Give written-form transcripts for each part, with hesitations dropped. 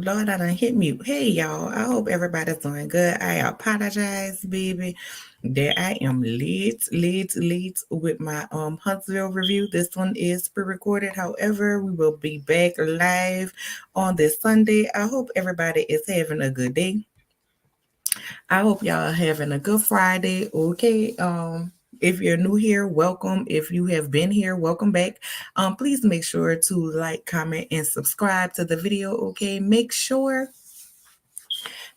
Lord, I done hit mute. Hey, y'all. I hope everybody's doing good. I apologize, baby, that I am late with my Huntsville review. This one is pre-recorded. However, we will be back live on this Sunday. I hope everybody is having a good day. I hope y'all are having a good Friday. Okay. If you're new here, welcome. If you have been here, welcome back. Please make sure to like, comment, and subscribe to the video. Okay. Make sure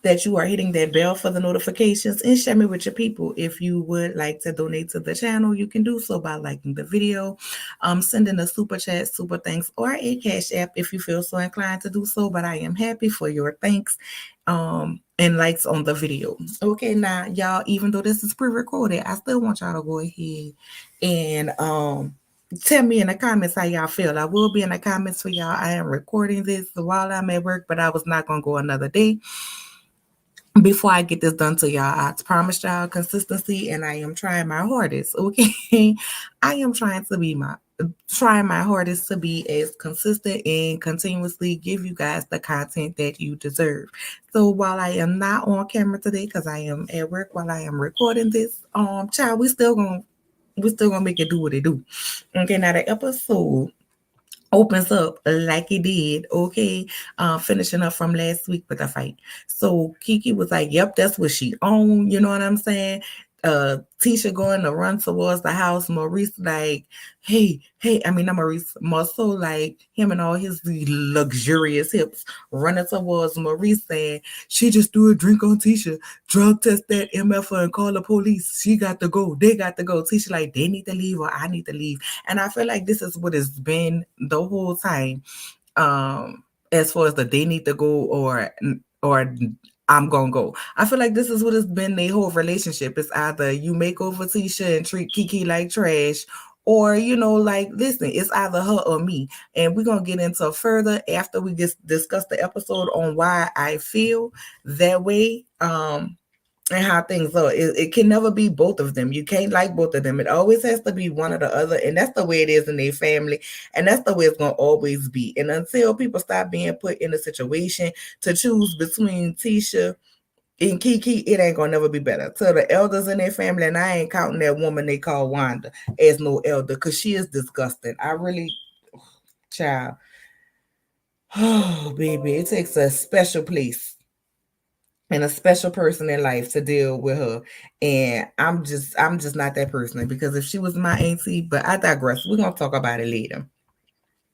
that you are hitting that bell for the notifications and share me with your people. If you would like to donate to the channel, you can do so by liking the video, sending a super chat, super thanks, or a cash app if you feel so inclined to do so. But I am happy for your thanks and likes on the video. Okay, now y'all, even though this is pre-recorded, I still want y'all to go ahead and tell me in the comments how y'all feel. I will be in the comments for y'all. I am recording this while I'm at work, but I was not gonna go another day before I get this done to y'all. I promise y'all consistency, and I am trying my hardest. Okay, I am trying my hardest to be as consistent and continuously give you guys the content that you deserve. So while I am not on camera today because I am at work while I am recording this, child, we still gonna make it do what it do. Okay, now the episode opens up like it did, okay, finishing up from last week with the fight. So Keke was like, yep, that's what she owned, you know what I'm saying? Tisha going to run towards the house. Maurice like, I mean, not Maurice, Marsau, like him and all his luxurious hips running towards Maurice saying, she just threw a drink on Tisha, drug test that MF and call the police. She got to go. They got to go. Tisha like, they need to leave or I need to leave. And I feel like this is what it's been the whole time. As far as the they need to go or I'm gonna go. I feel like this is what has been their whole relationship. It's either you make over Tisha and treat Keke like trash, or like, listen, it's either her or me. And we're gonna get into further after we just discuss the episode on why I feel that way. And how things are. It can never be both of them. You can't like both of them. It always has to be one or the other. And that's the way it is in their family. And that's the way it's going to always be. And until people stop being put in a situation to choose between Tisha and Keke, it ain't going to never be better. To the elders in their family, and I ain't counting that woman they call Wanda as no elder because she is disgusting. I really, child. Oh, baby, it takes a special place and a special person in life to deal with her. And I'm just not that person, because if she was my auntie, but I digress. We're gonna talk about it later.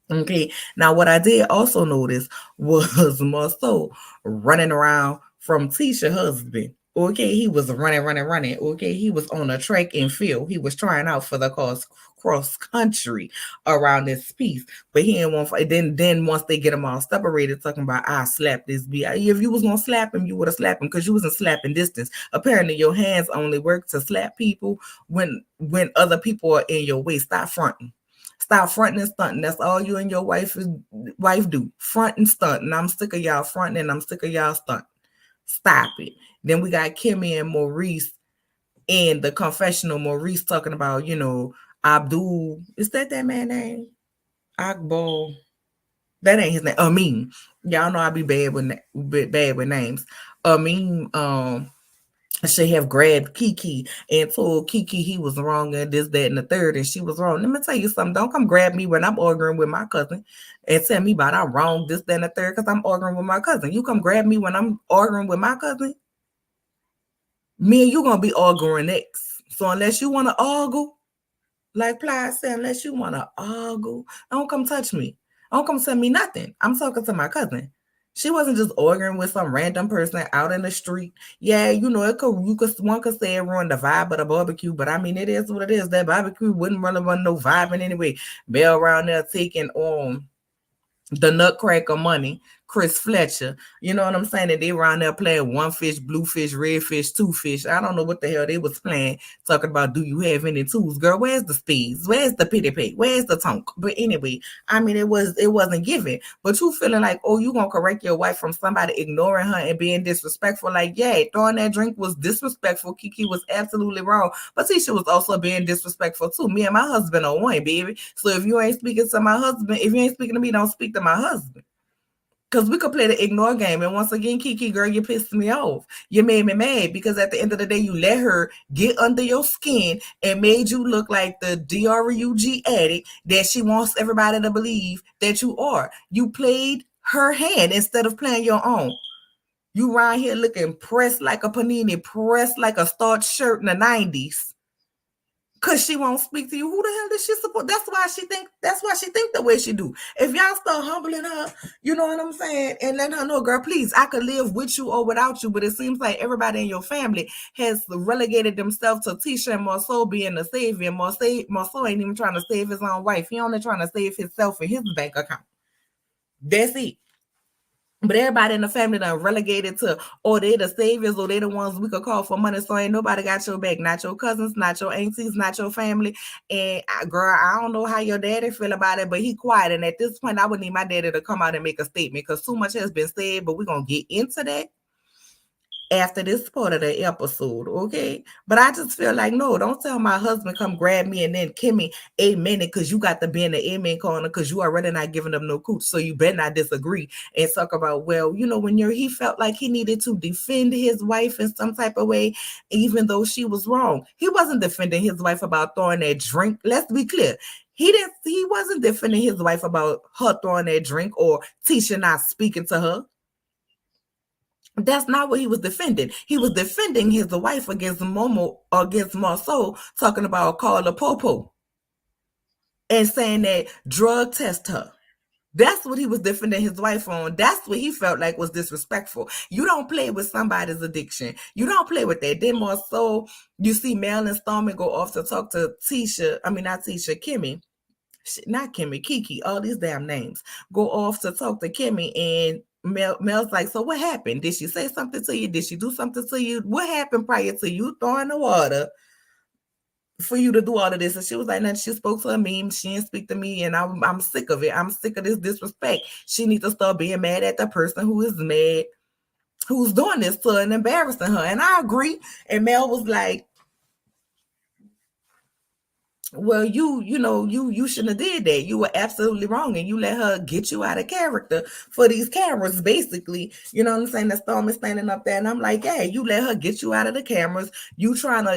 Okay. Now what I did also notice was Marsau running around from Tisha's husband. Okay, he was running. Okay, he was on a track and field. He was trying out for the cross country around this piece, but he didn't want. Then once they get him all separated, talking about I slapped this B. If you was gonna slap him, you would have slapped him because you wasn't slapping distance. Apparently, your hands only work to slap people when other people are in your way. Stop fronting. Stop fronting and stunting. That's all you and your wife do. Front and stunt. And I'm sick of y'all fronting and I'm sick of y'all stunting. Stop it. Then we got Kimmy and Maurice in the confessional. Maurice talking about, Abdul. Is that man name? Akbar. That ain't his name. Amin. Y'all know I be bad with names. Amin should have grabbed Keke and told Keke he was wrong and this, that, and the third, and she was wrong. Let me tell you something. Don't come grab me when I'm arguing with my cousin and tell me about I'm wrong, this, that, and the third, because I'm arguing with my cousin. You come grab me when I'm arguing with my cousin, me and you gonna be arguing next. So unless you want to argue, like Ply said, unless you want to argue, don't come touch me. Don't come tell me nothing. I'm talking to my cousin. She wasn't just arguing with some random person out in the street. Yeah, one could say it ruined the vibe of the barbecue, but I mean, it is what it is. That barbecue wouldn't really run no vibe in any way. Bell around there taking the Nutcracker money, Chris Fletcher. You know what I'm saying? That they around there playing one fish, blue fish, red fish, two fish. I don't know what the hell they was playing. Talking about, do you have any tools? Girl, where's the spades? Where's the pity pay? Where's the tonk? But anyway, I mean, it wasn't given. But you feeling like, oh, you gonna correct your wife from somebody ignoring her and being disrespectful? Like, yeah, throwing that drink was disrespectful. Keke was absolutely wrong. But Tisha was also being disrespectful too. Me and my husband are one, baby. So if you ain't speaking to my husband, if you ain't speaking to me, don't speak to my husband. Because we could play the ignore game. And once again, Keke, girl, you pissed me off. You made me mad because at the end of the day, you let her get under your skin and made you look like the DRUG addict that she wants everybody to believe that you are. You played her hand instead of playing your own. You around here looking pressed like a panini, pressed like a starched shirt in the 90s. Cause she won't speak to you. Who the hell does she support? That's why she think the way she do. If y'all start humbling her, you know what I'm saying, and let her know, girl, please, I could live with you or without you. But it seems like everybody in your family has relegated themselves to Tisha and Marsau being the savior. Marsau ain't even trying to save his own wife. He only trying to save himself and his bank account. That's it. But everybody in the family done relegated to, oh, they the saviors, or they the ones we could call for money. So ain't nobody got your back. Not your cousins, not your aunties, not your family. And girl, I don't know how your daddy feel about it, but he quiet. And at this point, I would need my daddy to come out and make a statement because too much has been said. But we're gonna get into that after this part of the episode, okay? But I just feel like, no, don't tell my husband come grab me and then Kimmy amen it because you got to be in the amen corner because you already not giving them no cooch. So you better not disagree and talk about, well, you know, when he felt like he needed to defend his wife in some type of way, even though she was wrong. He wasn't defending his wife about throwing that drink. Let's be clear. He wasn't defending his wife about her throwing that drink or Tisha not speaking to her. That's not what he was defending. He was defending his wife against Marsau, talking about Carla Popo and saying that drug test her. That's what he was defending his wife on. That's what he felt like was disrespectful. You don't play with somebody's addiction. You don't play with that. Then Marsau, you see Mel and Stormy go off to talk to Kimmy. Not Kimmy, Keke, all these damn names. Go off to talk to Kimmy and Mel's like, so what happened? Did she say something to you? Did she do something to you? What happened prior to you throwing the water for you to do all of this? And she was like, nothing. She spoke to a meme. She didn't speak to me, and I'm sick of it. I'm sick of this disrespect. She needs to start being mad at the person who is mad, who's doing this to her and embarrassing her. And I agree. And Mel was like, well, you shouldn't have did that. You were absolutely wrong, and you let her get you out of character for these cameras, basically. You know what I'm saying? The Storm is standing up there, and I'm like, hey, you let her get you out of the cameras.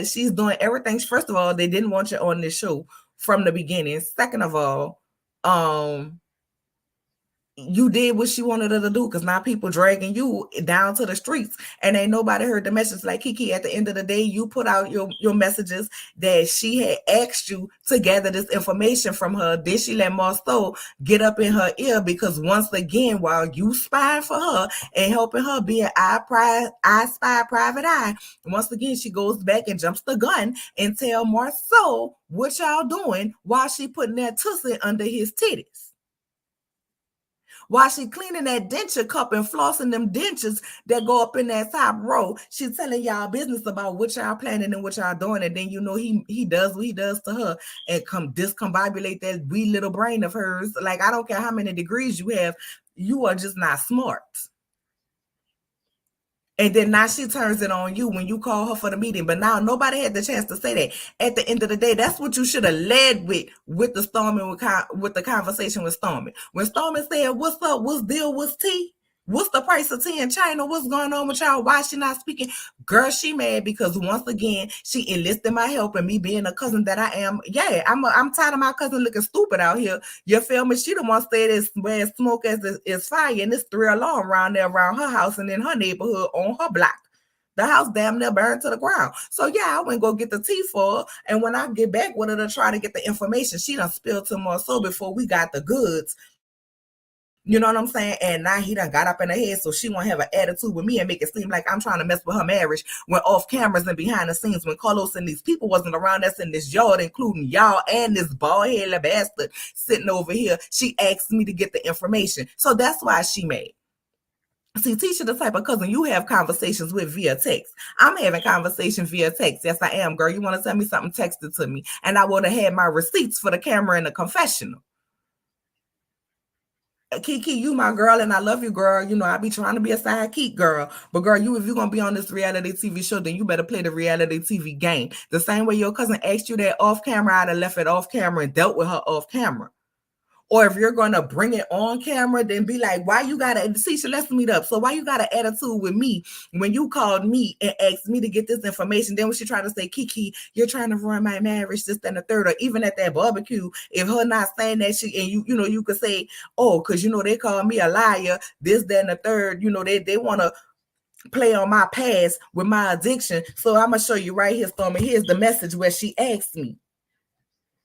She's doing everything. First of all, they didn't want you on this show from the beginning. Second of all, you did what she wanted her to do because now people dragging you down to the streets and ain't nobody heard the message. Like Keke, at the end of the day, you put out your messages that she had asked you to gather this information from her. Did she let Marsau get up in her ear? Because once again, while you spying for her and helping her be an I spy private eye, once again, she goes back and jumps the gun and tell Marsau what y'all doing while she putting that tussie under his titties. While she cleaning that denture cup and flossing them dentures that go up in that top row, she telling y'all business about what y'all planning and what y'all doing. And then, you know, he does what he does to her and discombobulate that wee little brain of hers. Like, I don't care how many degrees you have, you are just not smart. And then now she turns it on you when you call her for the meeting. But now nobody had the chance to say that. At the end of the day, that's what you should have led with the Stormy, with the conversation with Stormy. When Stormy said, what's up? What's deal? What's tea? What's the price of tea in China? What's going on with y'all? Why is she not speaking? Girl, she mad because once again, she enlisted my help and me being a cousin that I am. Yeah, I'm tired of my cousin looking stupid out here. You feel me? She the one stayed as where smoke as is fire, and it's 3 alarm around there around her house and in her neighborhood on her block. The house damn near burned to the ground. So yeah, I went go get the tea for her. And when I get back with her to try to get the information, she done spilled to Marsau before we got the goods. You know what I'm saying? And now he done got up in her head, so she won't have an attitude with me and make it seem like I'm trying to mess with her marriage when off cameras and behind the scenes, when Carlos and these people wasn't around us in this yard, including y'all and this bald-headed bastard sitting over here. She asked me to get the information. So that's why she made. See, Tisha, the type of cousin you have conversations with via text. I'm having conversations via text. Yes, I am, girl. You want to tell me something, text it to me. And I would have had my receipts for the camera in the confessional. Keke, you my girl, and I love you, girl. You know, I be trying to be a sidekick, girl. But girl, if you're gonna be on this reality TV show, then you better play the reality TV game. The same way your cousin asked you that off camera, I'd have left it off camera and dealt with her off camera. Or if you're gonna bring it on camera, then be like, why you gotta Tisha, let's meet up. So why you got an attitude with me when you called me and asked me to get this information? Then when she trying to say, Keke, you're trying to ruin my marriage, this, and the third, or even at that barbecue, if her not saying that shit, and you could say, oh, because they call me a liar, this, that, and the third, they wanna play on my past with my addiction. So I'm gonna show you right here, Stormy. Here's the message where she asked me.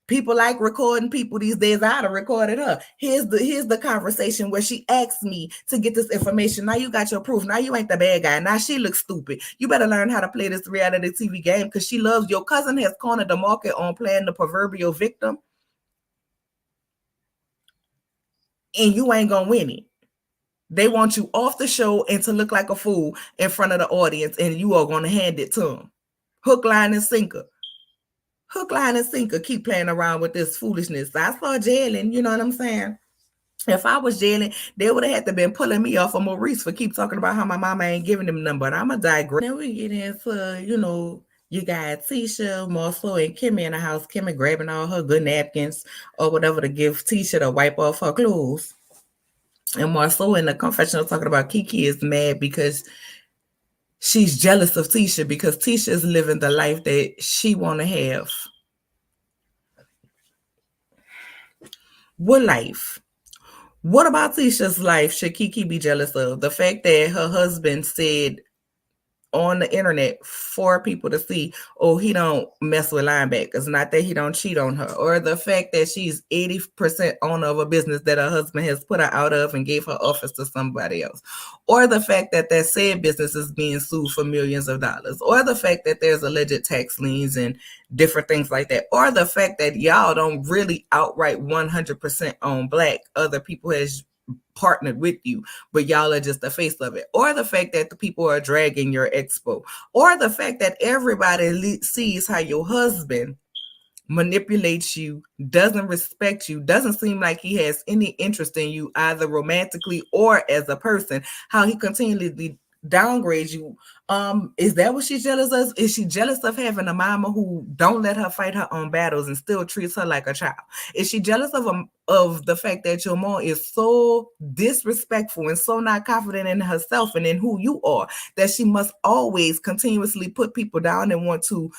People like recording people these days. I'd have recorded her. Here's the conversation where she asked me to get this information. Now you got your proof. Now you ain't the bad guy. Now she looks stupid. You better learn how to play this reality TV game because she loves your cousin has cornered the market on playing the proverbial victim. And you ain't gonna win it. They want you off the show and to look like a fool in front of the audience, and you are gonna hand it to them. Hook, line, and sinker. Hook, line, and sinker. Keep playing around with this foolishness. I saw jailing, you know what I'm saying? If I was jailing, they would have had to been pulling me off of Maurice for keep talking about how my mama ain't giving them none. But I'm a digress. Then we get into, you got Tisha, Marsau, and Kimmy in the house. Kimmy grabbing all her good napkins or whatever to give Tisha to wipe off her clothes. And Marsau in the confessional talking about Keke is mad because she's jealous of Tisha because Tisha is living the life that she want to have. What life? What about Tisha's life should Keke be jealous of? The fact that her husband said on the internet for people to see, oh, he don't mess with linebackers, not that he don't cheat on her, or the fact that she's 80% owner of a business that her husband has put her out of and gave her office to somebody else, or the fact that that said business is being sued for millions of dollars, or the fact that there's alleged tax liens and different things like that, or the fact that y'all don't really outright 100% own Black, other people has partnered with you, but y'all are just the face of it, or the fact that the people are dragging your expo, or the fact that everybody sees how your husband manipulates you, doesn't respect you, doesn't seem like he has any interest in you, either romantically or as a person, how he continually downgrades you. Is that what she's jealous of? Is she jealous of having a mama who don't let her fight her own battles and still treats her like a child? Is she jealous of the fact that your mom is so disrespectful and so not confident in herself and in who you are that she must always continuously put people down and want to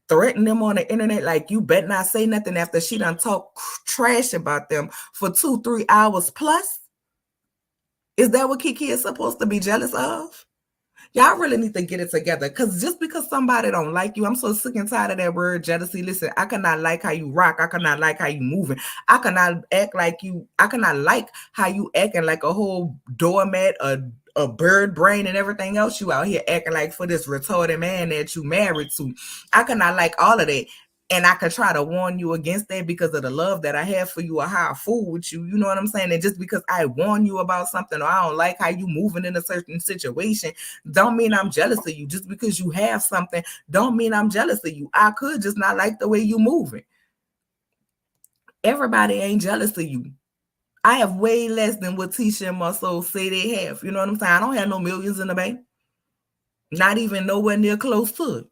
threaten them on the internet, like you better not say nothing after she done talk trash about them for 2-3 hours plus? Is that what Keke is supposed to be jealous of? Y'all really need to get it together, because just because somebody don't like you, I'm so sick and tired of that word jealousy. Listen, I cannot like how you rock. I cannot like how you moving. I cannot act like you. I cannot like how you acting like a whole doormat, a bird brain, and everything else you out here acting like for this retarded man that you married to. I cannot like all of that. And I could try to warn you against that because of the love that I have for you or how I fool with you. You know what I'm saying? And just because I warn you about something or I don't like how you moving in a certain situation, don't mean I'm jealous of you. Just because you have something, don't mean I'm jealous of you. I could just not like the way you moving. Everybody ain't jealous of you. I have way less than what Tisha and Marsau say they have. You know what I'm saying? I don't have no millions in the bank. Not even nowhere near close to it.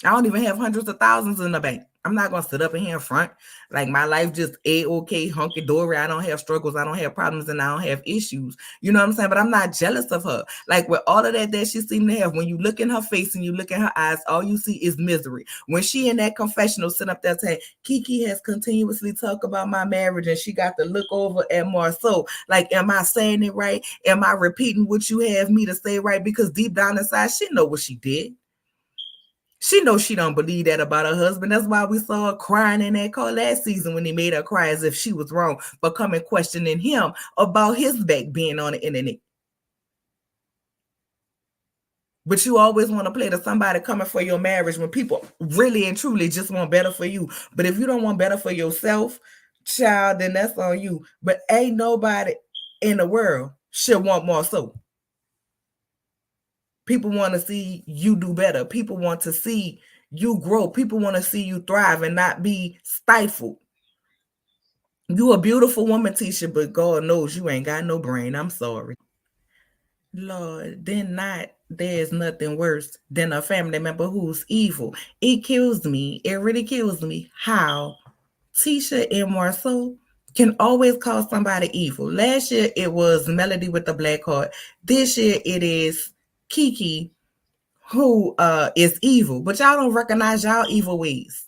I don't even have hundreds of thousands in the bank. I'm not going to sit up in here in front like my life just A-okay, hunky-dory. I don't have struggles. I don't have problems, and I don't have issues. You know what I'm saying? But I'm not jealous of her. Like with all of that she seemed to have, when you look in her face and you look in her eyes, all you see is misery. When she in that confessional sitting up there saying, Keke has continuously talked about my marriage, and she got to look over at Marsau. Like, am I saying it right? Am I repeating what you have me to say right? Because deep down inside, she know what she did. She knows she don't believe that about her husband. That's why we saw her crying in that car last season when he made her cry as if she was wrong for coming questioning him about his back being on the internet. But you always want to play to somebody coming for your marriage when people really and truly just want better for you. But if you don't want better for yourself, child, then that's on you. But ain't nobody in the world should want more so. People want to see you do better. People want to see you grow. People want to see you thrive and not be stifled. You a beautiful woman, Tisha, but God knows you ain't got no brain. I'm sorry. Lord, there's nothing worse than a family member who's evil. It kills me. It really kills me how Tisha and Marsau can always call somebody evil. Last year it was Melody with the black heart. This year it is Keke who is evil. But y'all don't recognize y'all evil ways.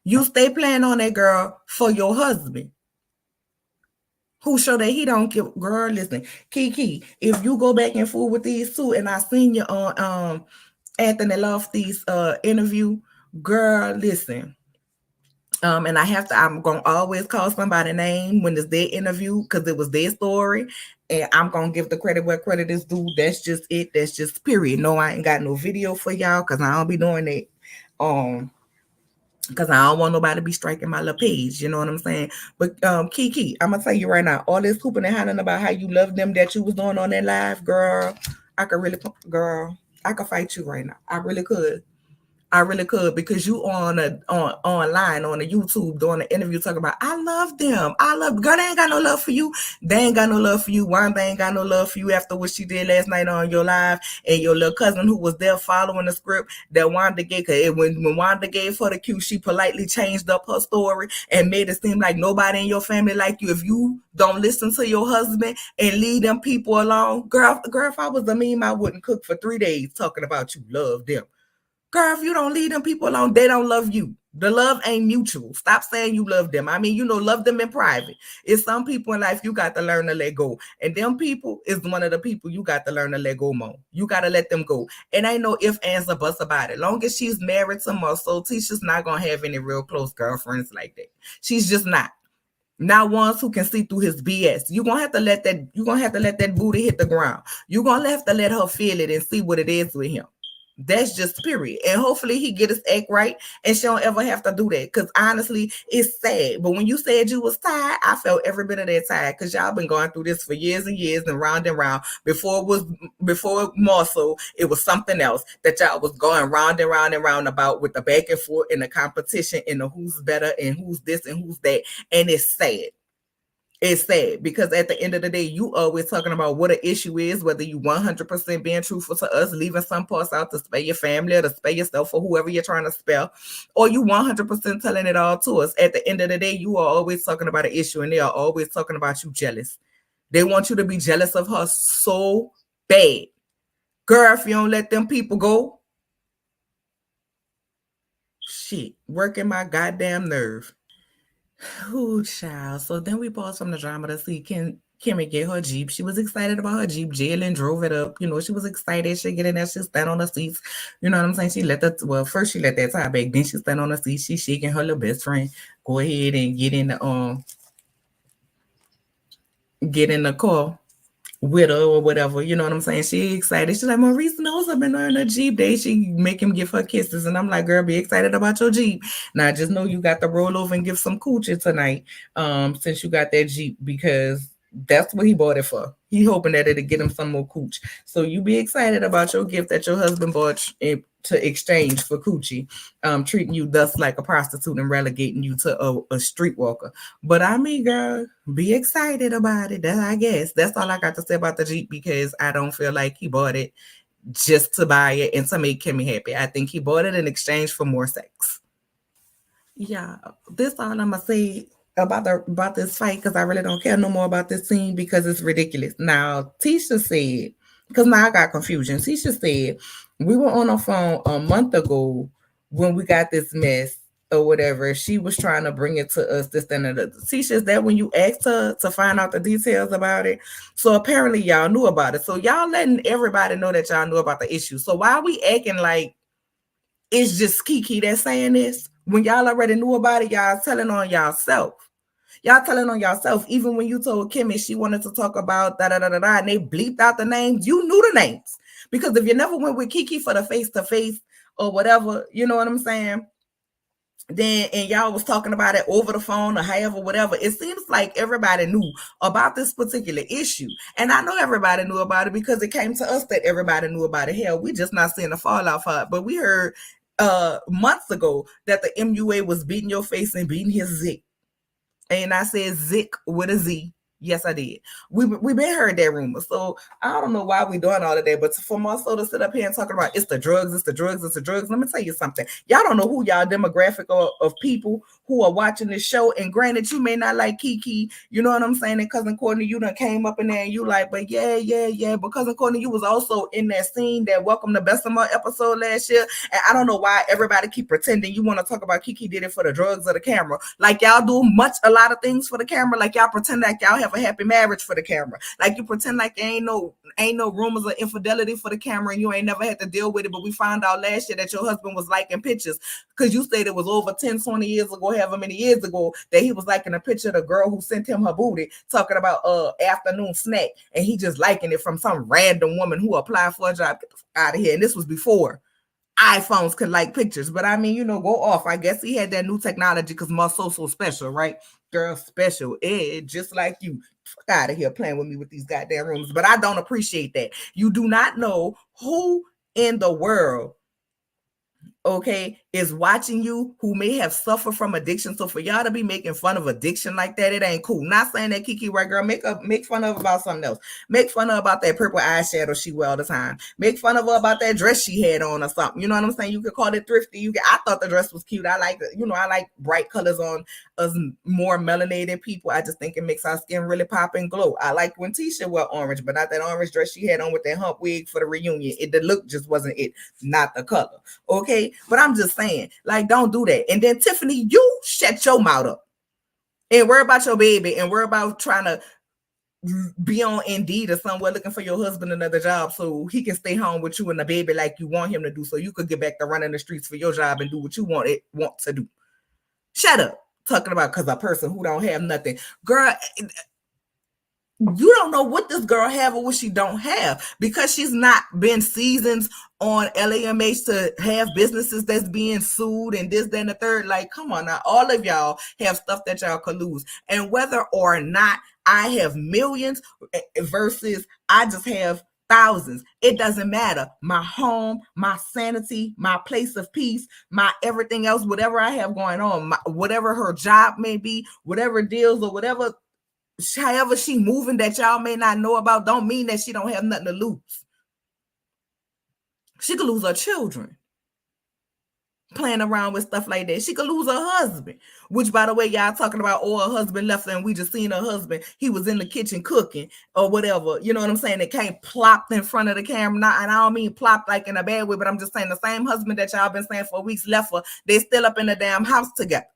You stay playing on that girl for your husband, who show that he don't give. Girl, listen, Keke, if you go back and forth with these two, and I seen you on Anthony Lofty's interview, girl, listen. And I'm gonna always call somebody name when it's their interview because it was their story. And I'm gonna give the credit where credit is due. That's just it. That's just period. No, I ain't got no video for y'all because I don't be doing that. Because I don't want nobody to be striking my little page, you know what I'm saying? But Keke, I'm gonna tell you right now, all this hooping and hollering about how you love them that you was doing on that live, girl, I could fight you right now. I really could. I really could because you online on the YouTube doing an interview talking about I love them. I love girl, they ain't got no love for you. They ain't got no love for you. One, they ain't got no love for you after what she did last night on your live and your little cousin who was there following the script that Wanda gave when Wanda gave her the cue, she politely changed up her story and made it seem like nobody in your family like you. If you don't listen to your husband and leave them people alone, girl, if I was a meme, I wouldn't cook for 3 days talking about you love them. Girl, if you don't leave them people alone, they don't love you. The love ain't mutual. Stop saying you love them. I mean, love them in private. It's some people in life you got to learn to let go. And them people is one of the people you got to learn to let go more. You got to let them go. And ain't no ifs, ands, or buts about it. Long as she's married to Marsau, Tisha's not going to have any real close girlfriends like that. She's just not. Not ones who can see through his BS. You're gonna have to let that booty hit the ground. You're gonna have to let her feel it and see what it is with him. That's just period. And hopefully he get his act right and she don't ever have to do that. Because honestly, it's sad. But when you said you was tired, I felt every bit of that tired because y'all been going through this for years and years and round. Before Marsau, it was something else that y'all was going round and round about with the back and forth and the competition and the who's better and who's this and who's that. And it's sad. It's sad because at the end of the day, you always talking about what an issue is, whether you 100% being truthful to us, leaving some parts out to spare your family or to spare yourself or whoever you're trying to spare, or you 100% telling it all to us. At the end of the day, you are always talking about an issue and they are always talking about you jealous. They want you to be jealous of her so bad. Girl, if you don't let them people go, shit, working my goddamn nerve. Oh, child. So then we paused from the drama to see Kimmy get her Jeep. She was excited about her Jeep. Jalen drove it up. She was excited. She get in there. She stand on the seats. You know what I'm saying? First she let that tie back. Then she stand on the seat. She shaking her little best friend. Go ahead and get in the car with her or whatever. You know what I'm saying? She excited. She's like, Maurice knows I've been on a Jeep day. She make him give her kisses. And I'm like, girl, be excited about your Jeep. Now just know you got to roll over and give some coochie tonight. Since you got that Jeep, because that's what he bought it for. He hoping that it'll get him some more cooch. So you be excited about your gift that your husband bought to exchange for coochie, treating you thus like a prostitute and relegating you to a streetwalker. But I mean, girl, be excited about it. I guess that's all I got to say about the Jeep because I don't feel like he bought it just to buy it and to make Kimmy happy. I think he bought it in exchange for more sex. Yeah, this all I'm gonna say about this fight because I really don't care no more about this scene because it's ridiculous. Now, Tisha said, because now I got confusion. Tisha said we were on the phone a month ago when we got this mess or whatever. She was trying to bring it to us. This and that. Tisha, is that when you asked her to find out the details about it? So apparently y'all knew about it. So y'all letting everybody know that y'all knew about the issue. So why are we acting like it's just Keke that's saying this? When y'all already knew about it, y'all telling on yourself. Y'all telling on yourself. Even when you told Kimmy she wanted to talk about da-da-da-da-da and they bleeped out the names, you knew the names. Because if you never went with Keke for the face-to-face or whatever, you know what I'm saying? Then and y'all was talking about it over the phone or however, whatever. It seems like everybody knew about this particular issue. And I know everybody knew about it because it came to us that everybody knew about it. Hell, we just not seeing the fallout for it. But we heard months ago that the MUA was beating your face and beating his Zick. And I said Zick with a Z Yes, I did. We been heard that rumor. So I don't know why we doing all of that. But for Marsau to sit up here and talking about it's the drugs, it's the drugs, it's the drugs. Let me tell you something. Y'all don't know who y'all demographic of people who are watching this show. And granted, you may not like Keke. You know what I'm saying? And Cousin Courtney, you done came up in there and you like, but yeah. But Cousin Courtney, you was also in that scene that Welcome to Bessemer episode last year. And I don't know why everybody keep pretending you want to talk about Keke did it for the drugs or the camera. Like y'all do a lot of things for the camera. Like y'all pretend like y'all have a happy marriage for the camera. Like you pretend like there ain't no rumors of infidelity for the camera and you ain't never had to deal with it. But we found out last year that your husband was liking pictures because you said it was over 10, 20 years ago, however many years ago, that he was liking a picture of the girl who sent him her booty talking about afternoon snack, and he just liking it from some random woman who applied for a job. Get the fuck out of here. And this was before iPhones could like pictures. But I mean, go off. I guess he had that new technology because Marsau so special, right? Girl, special ed, just like you. Fuck out of here playing with me with these goddamn rooms. But I don't appreciate that. You do not know who in the world, okay, is watching you who may have suffered from addiction. So for y'all to be making fun of addiction like that, it ain't cool. Not saying that Keke right, girl. Make fun of her about something else. Make fun of her about that purple eyeshadow she wear all the time. Make fun of her about that dress she had on or something. You know what I'm saying? You could call it thrifty. I thought the dress was cute. I like I like bright colors on us more melanated people. I just think it makes our skin really pop and glow. I like when Tisha wear orange, but not that orange dress she had on with that hump wig for the reunion. The look just wasn't it, not the color. Okay, but I'm just saying, like, don't do that. And then Tiffany, you shut your mouth up and worry about your baby and worry about trying to be on Indeed or somewhere looking for your husband another job so he can stay home with you and the baby like you want him to do, so you could get back to running the streets for your job and do what you want to do. Shut up. Talking about because a person who don't have nothing. Girl, you don't know what this girl have or what she don't have because she's not been seasons on LAMH to have businesses that's being sued and this, that, and the third. Like, come on now. All of y'all have stuff that y'all could lose. And whether or not I have millions versus I just have thousands, it doesn't matter. My home, my sanity, my place of peace, my everything else, whatever I have going on, whatever her job may be, whatever deals or whatever, however she moving that y'all may not know about, don't mean that she don't have nothing to lose. She could lose her children playing around with stuff like that. She could lose her husband, which, by the way, y'all talking about, her husband left her and we just seen her husband. He was in the kitchen cooking or whatever. You know what I'm saying? It can't plop in front of the camera. And I don't mean plop like in a bad way, but I'm just saying the same husband that y'all been saying for weeks left her. They still up in the damn house together.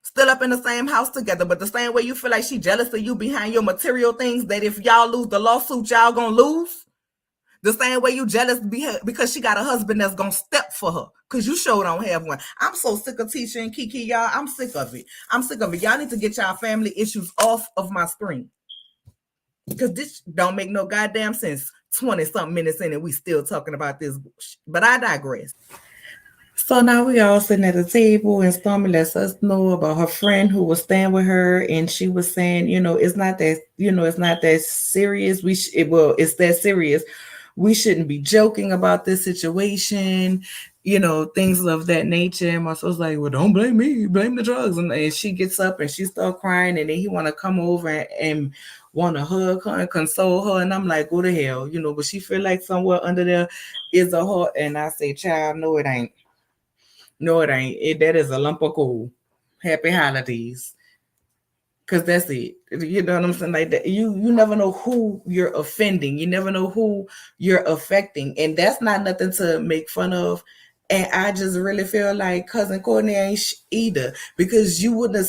Still up in the same house together, but the same way you feel like she jealous of you behind your material things, that if y'all lose the lawsuit, y'all gonna lose. The same way you jealous because she got a husband that's gonna step for her, because you sure don't have one. I'm so sick of Tisha and Keke, y'all. I'm sick of it. Y'all need to get y'all family issues off of my screen, because this don't make no goddamn sense. 20-something minutes in and we still talking about this bullshit. But I digress. So now we all sitting at the table and Stormy lets us know about her friend who was staying with her, and she was saying, it's not that serious. It's that serious. We shouldn't be joking about this situation, things of that nature. And Marsau's like, well, don't blame me, blame the drugs. And she gets up and she starts crying, and then he want to come over and want to hug her and console her. And I'm like, go to hell, but she feel like somewhere under there is a heart. And I say, child, no, it ain't. No, it ain't. That is a lump of coal. Happy holidays. Because that's it. You know what I'm saying? Like that. You never know who you're offending. You never know who you're affecting. And that's not nothing to make fun of. And I just really feel like Cousin Courtney ain't either, because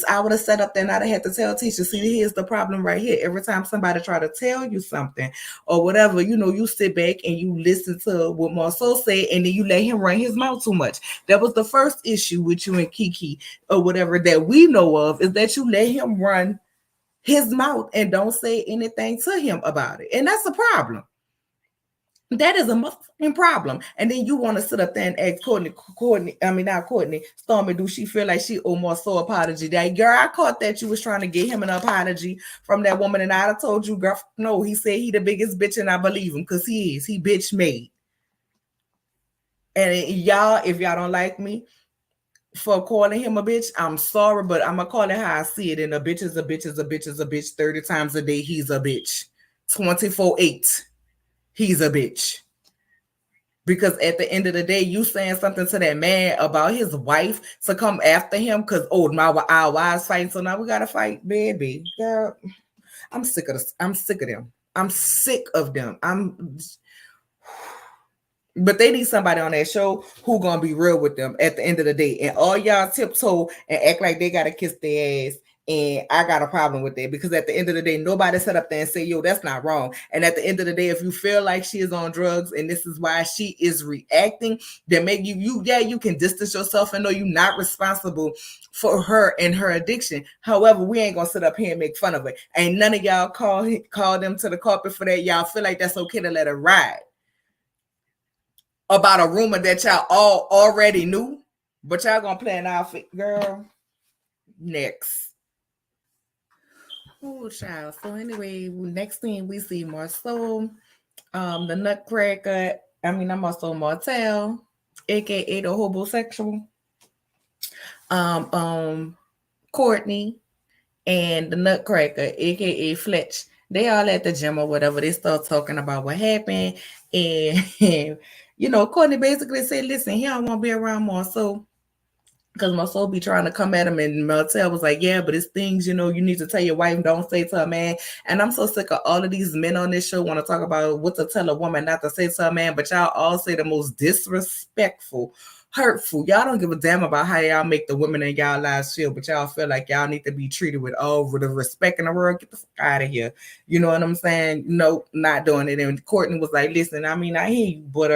I would have sat up there and I'd have had to tell Tisha, see, here's the problem right here. Every time somebody try to tell you something or whatever, you sit back and you listen to what Marsau said, and then you let him run his mouth too much. That was the first issue with you and Keke or whatever that we know of, is that you let him run his mouth and don't say anything to him about it. And that's a problem. That is a motherfucking problem. And then you want to sit up there and ask Stormy, do she feel like she owe Marsau apology? That girl, I caught that you was trying to get him an apology from that woman, and I'd have told you, girl, no, he said he the biggest bitch, and I believe him, because he is. He bitch made. And y'all, if y'all don't like me, for calling him a bitch. I'm sorry, but I'm gonna call it how I see it. And a bitch is a bitch is a bitch is a bitch. 30 times a day, he's a bitch. 24/8, he's a bitch. Because at the end of the day, you saying something to that man about his wife to come after him because our wives fighting, so now we gotta fight, baby. Girl, I'm sick of this. I'm sick of them. I'm sick of them. But they need somebody on that show who gonna be real with them at the end of the day. And all y'all tiptoe and act like they gotta kiss their ass. And I got a problem with that because at the end of the day, nobody set up there and say, yo, that's not wrong. And at the end of the day, if you feel like she is on drugs and this is why she is reacting, then make you can distance yourself and know you're not responsible for her and her addiction. However, we ain't gonna sit up here and make fun of it. Ain't none of y'all call them to the carpet for that. Y'all feel like that's okay to let her ride about a rumor that y'all all already knew, but y'all gonna play an outfit, girl. Next. Oh, child. So anyway, next thing we see Marsau, the Nutcracker. I mean, I'm also Martell, aka the homosexual. Courtney and the Nutcracker, aka Fletch. They all at the gym or whatever. They start talking about what happened, and Courtney basically said, "Listen, he don't want to be around Marsau because Marsau be trying to come at him." And Martell was like, "Yeah, but it's things you need to tell your wife. Don't say to a man." And I'm so sick of all of these men on this show want to talk about what to tell a woman not to say to a man, but y'all all say the most disrespectful, hurtful. Y'all don't give a damn about how y'all make the women in y'all lives feel, but y'all feel like y'all need to be treated with all the respect in the world. Get the fuck out of here. You know what I'm saying? No, not doing it. And Courtney was like, "Listen, I mean, I hear you, but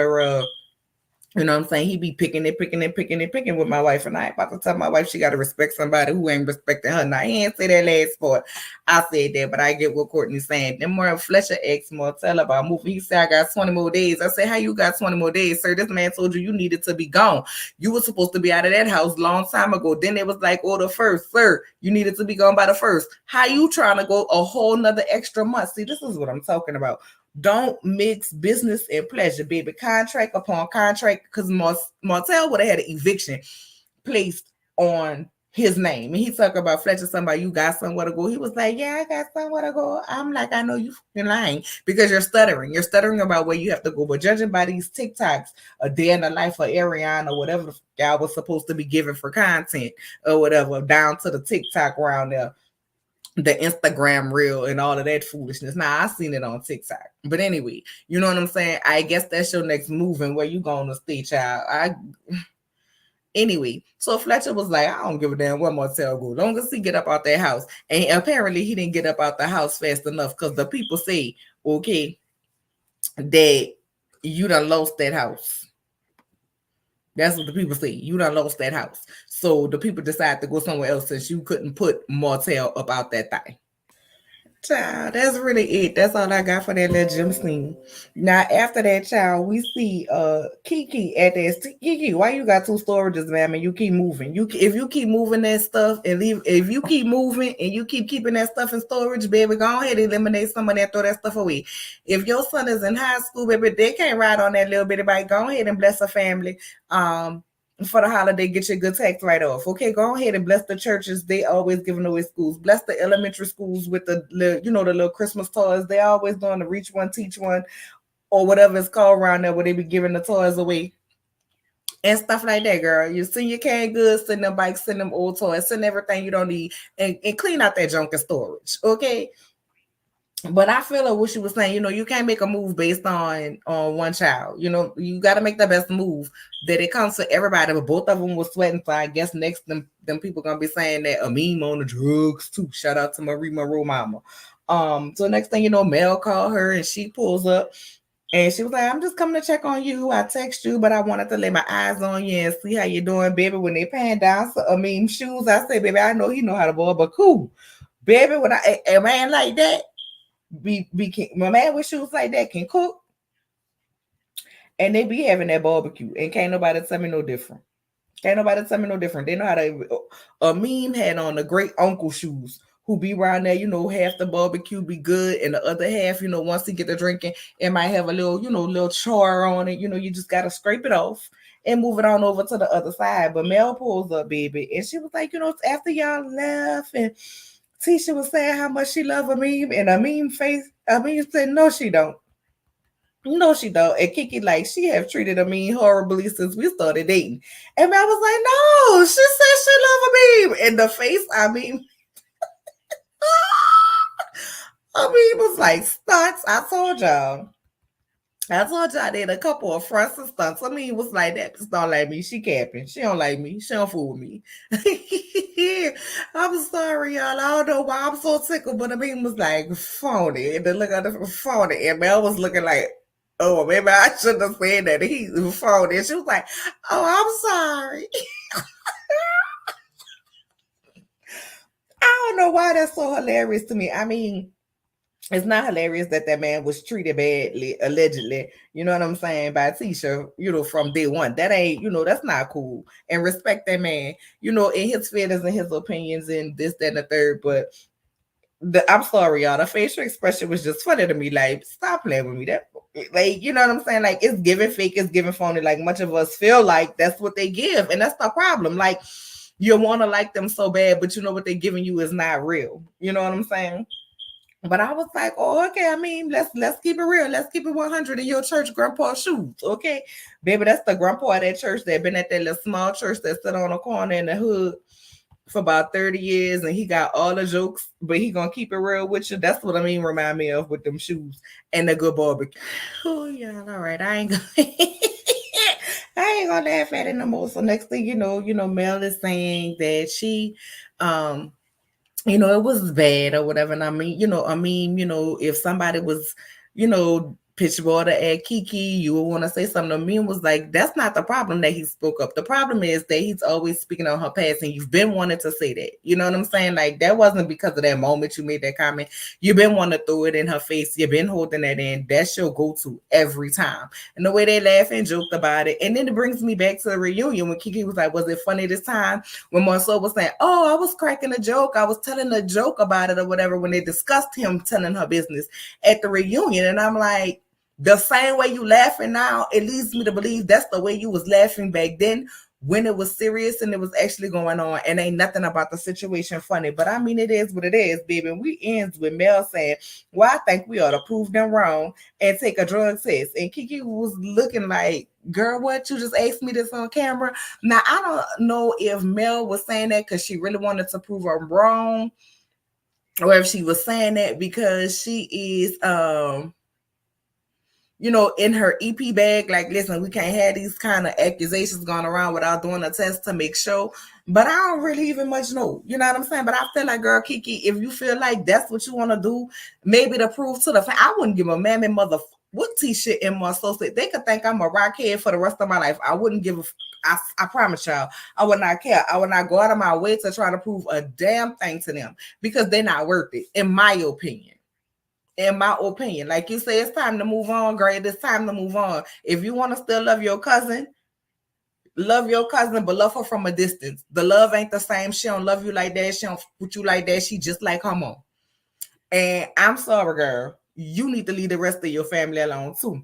you know what I'm saying? He be picking with my wife, and I ain't about to tell my wife she got to respect somebody who ain't respecting her." Now, he ain't say that last part. I said that, but I get what Courtney's saying. Then more Fletcher asked Martell about moving. He said, "I got 20 more days." I said, "How you got 20 more days, sir? This man told you needed to be gone. You were supposed to be out of that house a long time ago." Then it was like, "Oh, the first, sir, you needed to be gone by the first." How you trying to go a whole nother extra month? See, this is what I'm talking about. Don't mix business and pleasure, baby. Contract upon contract, because Martell would have had an eviction placed on his name. And he talked about Fletcher, somebody, "You got somewhere to go." He was like, "Yeah, I got somewhere to go." I'm like, "I know you fucking lying because you're stuttering. You're stuttering about where you have to go." But judging by these TikToks, a day in the life of Ariana, or whatever the y'all was supposed to be giving for content or whatever, down to the TikTok around there, the Instagram reel and all of that foolishness. Now, I seen it on TikTok. But anyway, you know what I'm saying? I guess that's your next move and where you going to stay, child. Anyway, so Fletcher was like, "I don't give a damn where Martell go. Long as he get up out that house." And apparently he didn't get up out the house fast enough because the people say, okay, that you done lost that house. That's what the people say. You done lost that house. So the people decide to go somewhere else since you couldn't put Martell up out that thing. Child, that's really it. That's all I got for that little gym scene. Now, after that, child, we see Keke at that. Keke, why you got two storages, man? And you keep moving. If you keep moving that stuff and leave, if you keep moving and you keep keeping that stuff in storage, baby, go ahead and eliminate some of that, throw that stuff away. If your son is in high school, baby, they can't ride on that little bitty bike. Go ahead and bless a family. For the holiday, get your good tax write-off. Okay, go ahead and bless the churches. They always giving away schools. Bless the elementary schools with the little Christmas toys. They always doing the reach one, teach one, or whatever it's called around there, where they be giving the toys away and stuff like that, girl. You send your canned goods, send them bikes, send them old toys, send everything you don't need, and clean out that junk and storage. Okay. But I feel like what she was saying, you can't make a move based on one child. You got to make the best move that it comes to everybody. But both of them were sweating, so I guess next them people gonna be saying that a meme on the drugs too. Shout out to Marie Monroe mama. So next thing you know, Mel called her and she pulls up and she was like, "I'm just coming to check on you. I text you, but I wanted to lay my eyes on you and see how you doing, baby." When they pan down, shoes, I say, "Baby, I know he know how to ball, but cool, baby." When a man like that. My man with shoes like that can cook, and they be having that barbecue, and can't nobody tell me no different. Can't nobody tell me no different. They know how to. A meme had on the great uncle shoes, who be around there, half the barbecue be good, and the other half, once he get to drinking, it might have a little, little char on it. You just gotta scrape it off and move it on over to the other side. But Mel pulls up, baby, and she was like, it's after y'all left, and Tisha was saying how much she loved Amin, and Amin said, no, she don't. No, she don't. And Keke, like, she have treated Amin horribly since we started dating. And Mel was like, no, she said she love Amin. And the face, Amin was like, stunts. I told y'all did a couple of fronts and stunts. Was like, that bitch don't like me. She capping. She don't like me. She don't fool me. I'm sorry, y'all. I don't know why I'm so tickled, but was like, phony. And the look at the phony. And Mel was looking like, oh, maybe I shouldn't have said that. He phony. And she was like, oh, I'm sorry. I don't know why that's so hilarious to me. It's not hilarious that man was treated badly, allegedly, you know what I'm saying, by Tisha, from day one. That ain't, that's not cool. And respect that man, in his feelings and his opinions and this, that, and the third. But I'm sorry, y'all. The facial expression was just funny to me. Like, stop playing with me. That, like, you know what I'm saying? Like, it's giving fake, it's giving phony. Like, much of us feel like that's what they give. And that's the problem. Like, you want to like them so bad, but what they're giving you is not real. You know what I'm saying? But I was like, oh, okay. Let's keep it real. Let's keep it 100 in your church grandpa shoes, okay? Baby, that's the grandpa at that church that been at that little small church that sit on a corner in the hood for about 30 years, and he got all the jokes, but he gonna keep it real with you. That's what remind me of with them shoes and the good barbecue. Oh, yeah, all right. I ain't gonna laugh at it no more. So next thing you know, Mel is saying that she it was bad or whatever. And if somebody was, pitch water at Keke, you would want to say something. To me was like, that's not the problem that he spoke up. The problem is that he's always speaking on her past, and you've been wanting to say that. You know what I'm saying? Like, that wasn't because of that moment you made that comment. You've been wanting to throw it in her face. You've been holding that in. That's your go-to every time. And the way they laugh and joked about it. And then it brings me back to the reunion when Keke was like, was it funny this time? When Marsau was saying, oh, I was cracking a joke. I was telling a joke about it or whatever when they discussed him telling her business at the reunion. And I'm like, the same way you laughing now, it leads me to believe that's the way you was laughing back then when it was serious and it was actually going on, and ain't nothing about the situation funny. But it is what it is, baby. And we ends with Mel saying, well, I think we ought to prove them wrong and take a drug test. And Keke was looking like, girl, what? You just asked me this on camera? Now, I don't know if Mel was saying that because she really wanted to prove her wrong, or if she was saying that because she is in her EP bag, like, listen, we can't have these kind of accusations going around without doing a test to make sure. But I don't really even much know. You know what I'm saying? But I feel like, girl, Keke, if you feel like that's what you want to do, maybe to prove to the fact, I wouldn't give a mammy mother what T-shirt in my associate. They could think I'm a rockhead for the rest of my life. I wouldn't give a I promise y'all, I would not care. I would not go out of my way to try to prove a damn thing to them because they're not worth it, in my opinion. Like you say, it's time to move on, great. It's time to move on. If you want to still love your cousin, but love her from a distance. The love ain't the same. She don't love you like that. She don't put you like that. She just like her mom. And I'm sorry, girl. You need to leave the rest of your family alone too.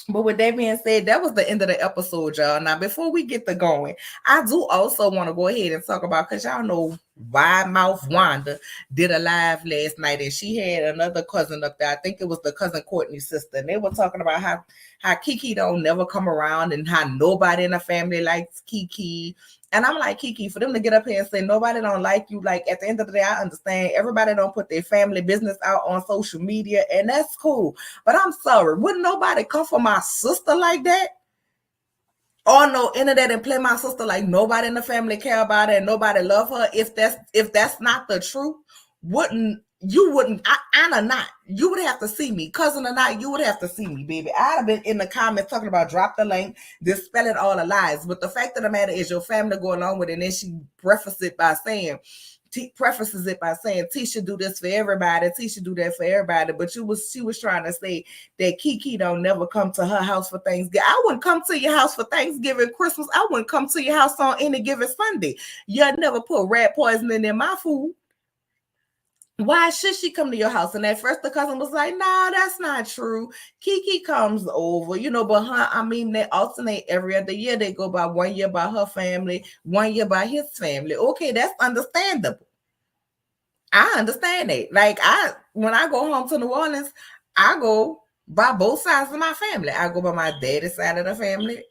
But with that being said, that was the end of the episode, y'all. Now, before we get to going, I do also want to go ahead and talk about, because y'all know Wide Mouth Wanda did a live last night, and she had another cousin up there. I think it was the cousin Courtney's sister. And they were talking about how Keke don't never come around and how nobody in the family likes Keke. And I'm like, Keke, for them to get up here and say nobody don't like you, like, at the end of the day, I understand everybody don't put their family business out on social media, and that's cool. But I'm sorry, wouldn't nobody come for my sister like that? On no internet and play my sister like nobody in the family care about her and nobody love her? If that's not the truth, wouldn't Aunt or not, you would have to see me. Cousin or not, you would have to see me, baby. I'd have been in the comments talking about drop the link, dispelling all the lies. But the fact of the matter is your family go along with it, and then she prefaces it by saying, Tisha do this for everybody, Tisha do that for everybody. But she was trying to say that Keke don't never come to her house for Thanksgiving. I wouldn't come to your house for Thanksgiving, Christmas. I wouldn't come to your house on any given Sunday. You never put rat poisoning in my food. why should she come to your house? And at first the cousin was like, nah, that's not true. Keke comes over, but they alternate every other year. They go by 1 year by her family, 1 year by his family. Okay, that's understandable. I understand that. Like when I go home to New Orleans, I go by both sides of my family. I go by my daddy's side of the family,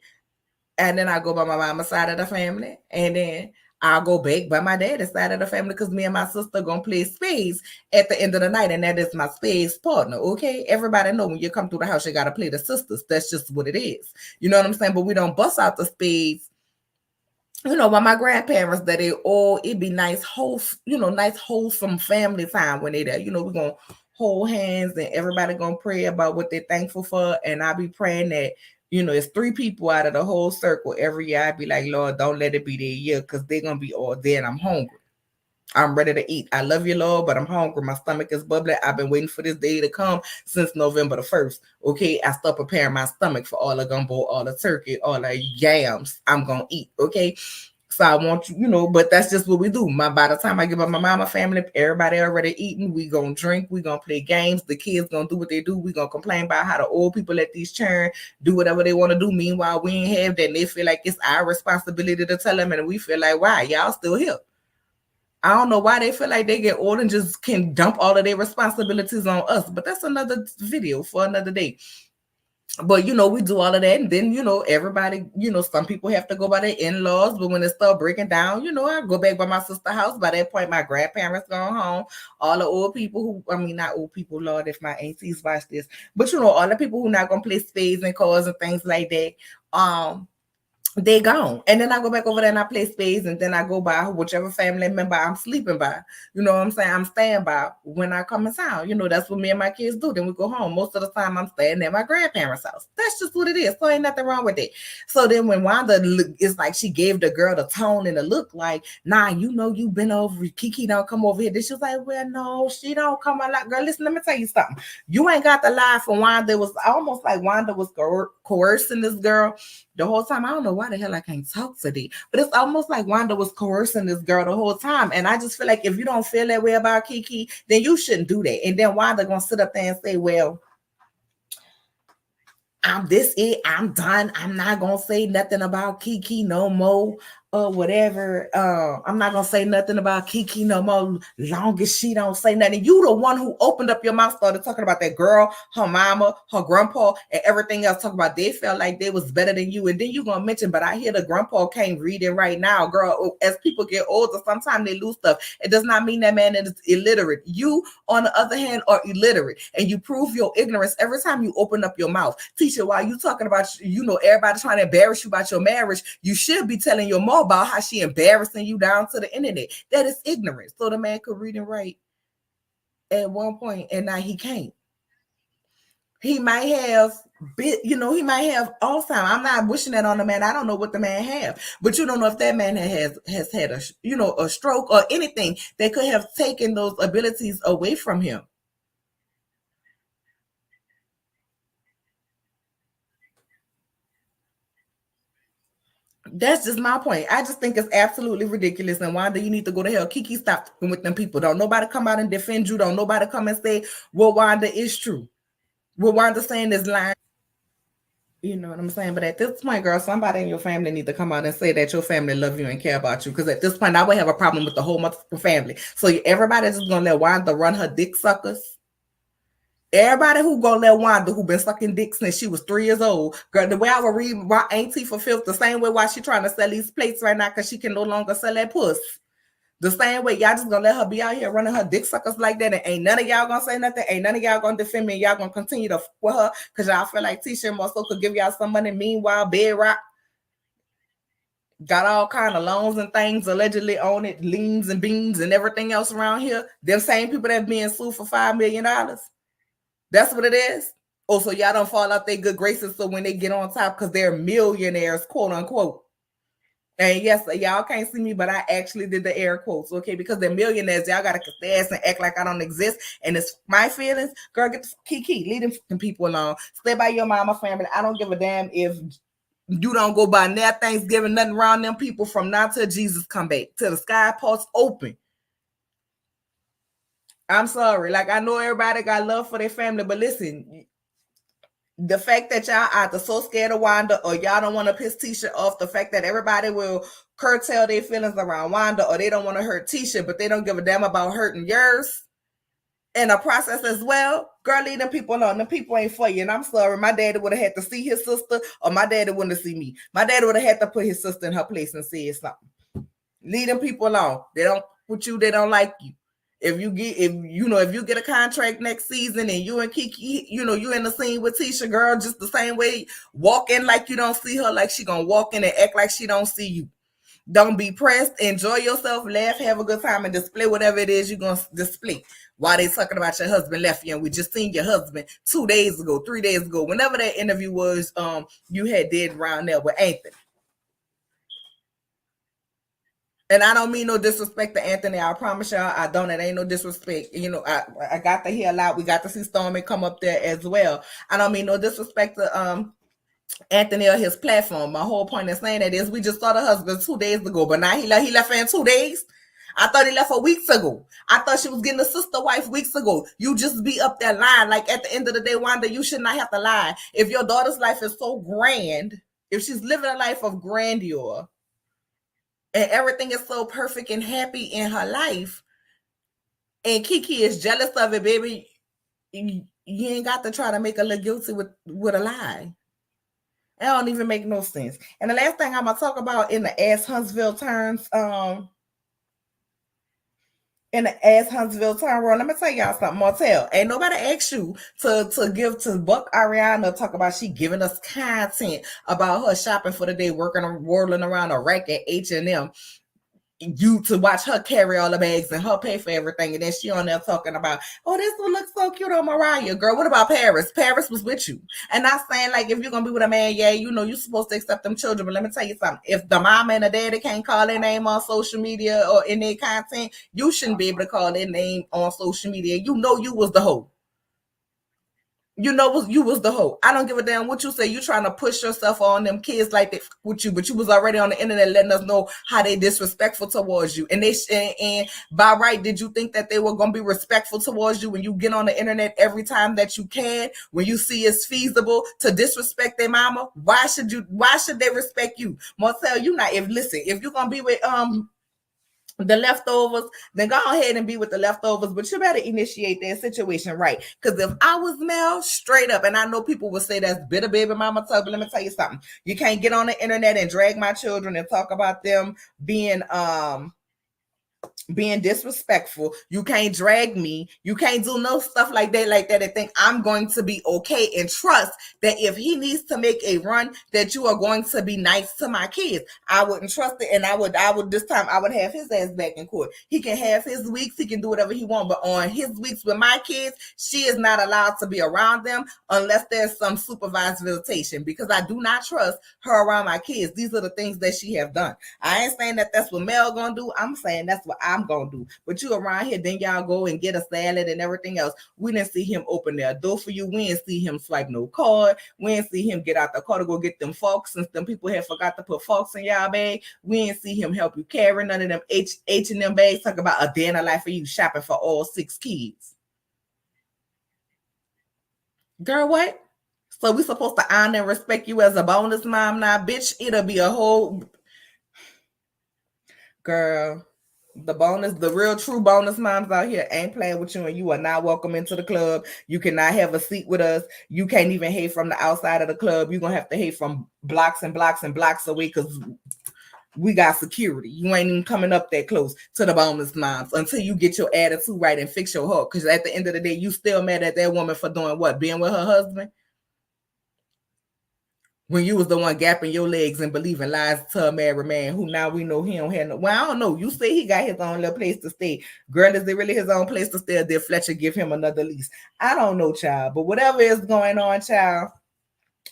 and then I go by my mama's side of the family, and then I'll go back by my daddy's side of the family because me and my sister gonna play spades at the end of the night, and that is my spades partner. Okay, everybody know when you come through the house, you gotta play the sisters. That's just what it is. You know what I'm saying? But we don't bust out the spades. By my grandparents, that it be nice, nice wholesome family time when they there. We're gonna hold hands and everybody gonna pray about what they're thankful for, and I'll be praying that it's 3 people out of the whole circle every year. I'd be like, Lord, don't let it be their year because they're gonna be all there and I'm hungry. I'm ready to eat. I love you, Lord, but I'm hungry. My stomach is bubbling. I've been waiting for this day to come since November the 1st. Okay, I start preparing my stomach for all the gumbo, all the turkey, all the yams I'm gonna eat. Okay. So I want you, but that's just what we do. By the time I give up my mama family, everybody already eating. We gonna drink. We gonna play games. The kids gonna do what they do. We gonna complain about how the old people at these churn do whatever they want to do. Meanwhile, we ain't have that. And they feel like it's our responsibility to tell them, and we feel like, why y'all still here? I don't know why they feel like they get old and just can dump all of their responsibilities on us. But that's another video for another day. But we do all of that, and then everybody, some people have to go by their in-laws, but when it start breaking down, I go back by my sister's house. By that point, my grandparents gone home. All the old people not old people, Lord, if my aunties watch this, but all the people who not gonna play spades and cards and things like that, they gone. And then I go back over there and I play spades, and then I go by whichever family member I'm sleeping by. You know what I'm saying? I'm staying by when I come in town. That's what me and my kids do. Then we go home. Most of the time I'm staying at my grandparents' house. That's just what it is. So ain't nothing wrong with it. So then when Wanda, it's like she gave the girl the tone and the look like, nah, you've been over. Keke don't come over here. Then she was like, well, no, she don't come a lot. Girl, listen, let me tell you something. You ain't got the lie for Wanda. It was almost like Wanda was coercing this girl the whole time. I don't know why the hell I can't talk today, but it's almost like Wanda was coercing this girl the whole time. And I just feel like if you don't feel that way about Keke, then you shouldn't do that. And then Wanda gonna sit up there and say, well, I'm done. I'm not gonna say nothing about Keke no more. Or whatever. I'm not gonna say nothing about Keke no more. Long as she don't say nothing. You the one who opened up your mouth, started talking about that girl, her mama, her grandpa, and everything else. Talking about they felt like they was better than you, and then you gonna mention, but I hear the grandpa can't read it right now, girl. As people get older, sometimes they lose stuff. It does not mean that man is illiterate. You, on the other hand, are illiterate, and you prove your ignorance every time you open up your mouth. Teacher, while you talking about, everybody trying to embarrass you about your marriage, you should be telling your mom about how she embarrassing you down to the internet. That is ignorance. So the man could read and write at one point, and now he can't. He might have he might have Alzheimer's. I'm not wishing that on the man. I don't know what the man have, but you don't know if that man has had a stroke or anything that could have taken those abilities away from him. That's just my point. I just think it's absolutely ridiculous. And Wanda, you need to go to hell. Keke, stop with them people. Don't nobody come out and defend you. Don't nobody come and say, well, Wanda is true. What Wanda saying is lying. You know what I'm saying? But at this point, girl, somebody in your family need to come out and say that your family love you and care about you. Because at this point, I would have a problem with the whole family. So everybody's just going to let Wanda run her dick suckers. Everybody who gonna let Wanda, who been sucking dick since she was 3 years old, girl, the way I would read my auntie for filth, the same way why she trying to sell these plates right now, because she can no longer sell that puss. The same way y'all just gonna let her be out here running her dick suckers like that, and ain't none of y'all gonna say nothing, ain't none of y'all gonna defend me, y'all gonna continue to f with her because y'all feel like Tisha and Marsau could give y'all some money. Meanwhile, Bedrock got all kind of loans and things allegedly on it, liens and beans and everything else around here. Them same people that being sued for $5 million. That's what it is. Oh, so y'all don't fall out their good graces. So when they get on top, because they're millionaires, quote unquote. And yes, y'all can't see me, but I actually did the air quotes, okay? Because they're millionaires, y'all gotta confess and act like I don't exist. And it's my feelings. Girl, get the Keke, leave them people alone. Stay by your mama family. I don't give a damn if you don't go by now Thanksgiving, nothing around them people from now till Jesus come back, till the sky parts open. I'm sorry. Like, I know everybody got love for their family, but listen, the fact that y'all either so scared of Wanda or y'all don't want to piss Tisha off, the fact that everybody will curtail their feelings around Wanda or they don't want to hurt Tisha, but they don't give a damn about hurting yours in a process as well. Girl, leave them people alone. Them people ain't for you. And I'm sorry, my daddy would have had to see his sister or my daddy wouldn't have seen me. My daddy would have had to put his sister in her place and say something. Leave them people alone. They don't put you, they don't like you. If you get a contract next season and you and Keke, you in the scene with Tisha, girl, just the same way, walk in like you don't see her, like she gonna walk in and act like she don't see you. Don't be pressed. Enjoy yourself, laugh, have a good time, and display whatever it is you're gonna display. While they talking about your husband left you, and we just seen your husband 2 days ago, 3 days ago, whenever that interview was, you had did around there with Anthony. And I don't mean no disrespect to Anthony. I promise y'all, I don't. It ain't no disrespect. I got to hear a lot. We got to see Stormy come up there as well. I don't mean no disrespect to Anthony or his platform. My whole point in saying that is we just saw the husband 2 days ago, but now he left in 2 days. I thought he left her weeks ago. I thought she was getting a sister wife weeks ago. You just be up there lying. Like, at the end of the day, Wanda, you should not have to lie. If your daughter's life is so grand, if she's living a life of grandeur, and everything is so perfect and happy in her life, and Keke is jealous of it, baby, you ain't got to try to make her look guilty with a lie. It don't even make no sense. And the last thing I'm gonna talk about in the Ass Huntsville turns, world, let me tell y'all something. Martell, ain't nobody asked you to give to Buck Ariana talk about she giving us content about her shopping for the day, whirling around a rack at H&M. You to watch her carry all the bags and her pay for everything, and then she on there talking about, oh, this one looks so cute on Mariah. Girl, what about Paris? Paris was with you. And not saying, like, if you're gonna be with a man, yeah, you're supposed to accept them children. But let me tell you something. If the mama and the daddy can't call their name on social media or in their content, you shouldn't be able to call their name on social media. You was the hoe. You was the hoe. I don't give a damn what you say. You trying to push yourself on them kids like that with you, but you was already on the internet letting us know how they disrespectful towards you. And and by right, did you think that they were gonna be respectful towards you when you get on the internet every time that you can, when you see it's feasible to disrespect their mama? Why should they respect you? Marcel, if you're gonna be with the leftovers, then go ahead and be with the leftovers, but you better initiate that situation right. Because if I was Mel, straight up, and I know people will say that's bitter baby mama talk, but let me tell you something. You can't get on the internet and drag my children and talk about them being disrespectful. You can't drag me. You can't do no stuff like that and think I'm going to be okay, and trust that if he needs to make a run, that you are going to be nice to my kids. I wouldn't trust it, and I would this time I would have his ass back in court. He can have his weeks, he can do whatever he wants, but on his weeks with my kids, she is not allowed to be around them unless there's some supervised visitation, because I do not trust her around my kids. These are the things that she have done. I ain't saying that that's what Mel gonna do. I'm saying that's what I'm gonna do. But you around here, then y'all go and get a salad and everything else. We didn't see him open their door for you. We didn't see him swipe no card. We didn't see him get out the car to go get them forks, since them people had forgot to put forks in y'all bag. We didn't see him help you carry none of them H&M bags. Talk about a day in a life for you shopping for all 6 kids. Girl, what? So we supposed to honor and respect you as a bonus mom now, bitch? It'll be a whole... Girl, the real true bonus moms out here ain't playing with you, and you are not welcome into the club. You cannot have a seat with us. You can't even hate from the outside of the club. You're going to have to hate from blocks and blocks and blocks away, because we got security. You ain't even coming up that close to the bonus moms until you get your attitude right and fix your heart. Because at the end of the day, you still mad at that woman for doing what? Being with her husband? When you was the one gapping your legs and believing lies to a married man who now we know he don't have no... Well, I don't know. You say he got his own little place to stay. Girl, is it really his own place to stay, or did Fletcher give him another lease? I don't know, child. But whatever is going on, child,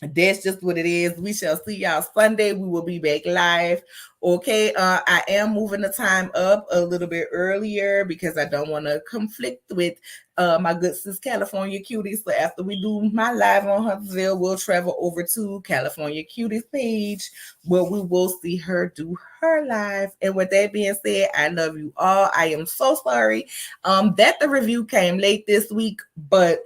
That's just what it is. We shall see y'all Sunday. We will be back live. Okay. I am moving the time up a little bit earlier because I don't want to conflict with my good sis California Cutie. So after we do my live on Huntsville, we'll travel over to California Cutie's page where we will see her do her live. And with that being said, I love you all. I am so sorry that the review came late this week, but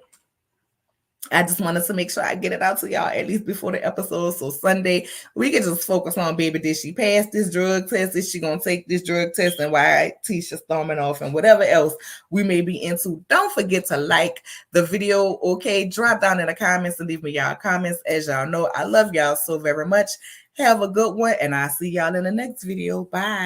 I just wanted to make sure I get it out to y'all at least before the episode. So Sunday, we can just focus on, baby, did she pass this drug test? Is she going to take this drug test? And why Tisha storming off and whatever else we may be into. Don't forget to like the video, okay? Drop down in the comments and leave me y'all comments. As y'all know, I love y'all so very much. Have a good one, and I'll see y'all in the next video. Bye.